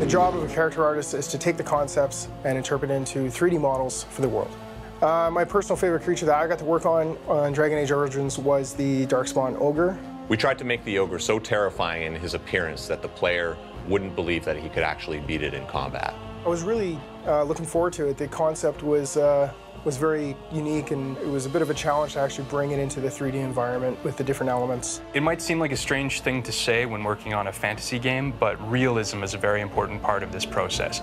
job of a character artist is to take the concepts and interpret it into 3D models for the world. My personal favorite creature that I got to work on Dragon Age Origins was the Darkspawn Ogre. We tried to make the ogre so terrifying in his appearance that the player wouldn't believe that he could actually beat it in combat. I was really looking forward to it. The concept was very unique, and it was a bit of a challenge to actually bring it into the 3D environment with the different elements. It might seem like a strange thing to say when working on a fantasy game, but realism is a very important part of this process.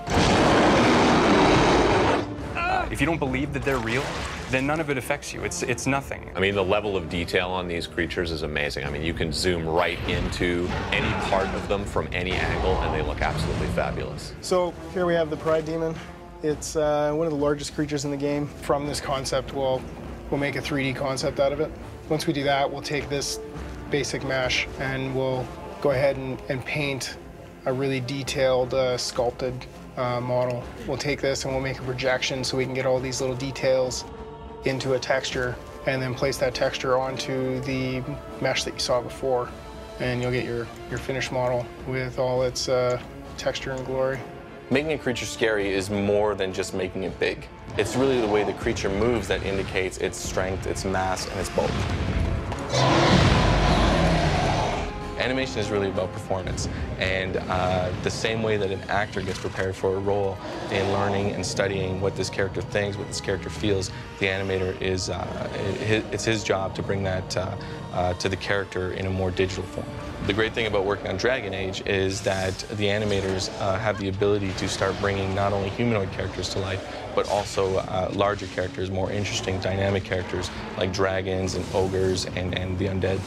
If you don't believe that they're real, then none of it affects you. It's nothing. I mean, the level of detail on these creatures is amazing. I mean, you can zoom right into any part of them from any angle, and they look absolutely fabulous. So here we have the Pride Demon. It's one of the largest creatures in the game. From this concept, we'll make a 3D concept out of it. Once we do that, we'll take this basic mesh and we'll go ahead and paint a really detailed, sculpted model. We'll take this and we'll make a projection so we can get all these little details into a texture, and then place that texture onto the mesh that you saw before, and you'll get your finished model with all its texture and glory. Making a creature scary is more than just making it big. It's really the way the creature moves that indicates its strength, its mass, and its bulk. Animation is really about performance, and the same way that an actor gets prepared for a role in learning and studying what this character thinks, what this character feels, the animator is, it's his job to bring that to the character in a more digital form. The great thing about working on Dragon Age is that the animators have the ability to start bringing not only humanoid characters to life, but also larger characters, more interesting, dynamic characters like dragons and ogres and the undead.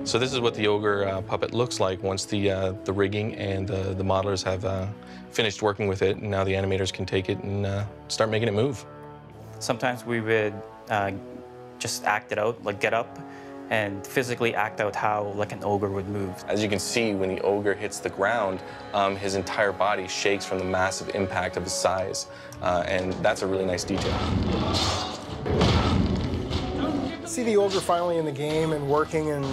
So this is what the ogre puppet looks like once the rigging and the modelers have finished working with it, and now the animators can take it and start making it move. Sometimes we would just act it out, like get up and physically act out how like an ogre would move. As you can see, when the ogre hits the ground, his entire body shakes from the massive impact of his size, and that's a really nice detail. See the ogre finally in the game and working and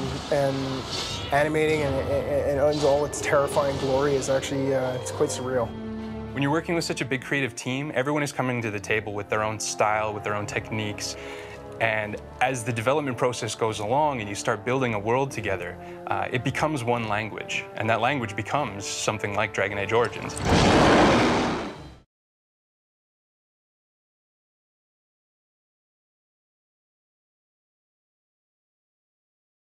animating and all its terrifying glory is actually it's quite surreal. When you're working with such a big creative team, everyone is coming to the table with their own style, with their own techniques. And as the development process goes along and you start building a world together, it becomes one language. And that language becomes something like Dragon Age Origins.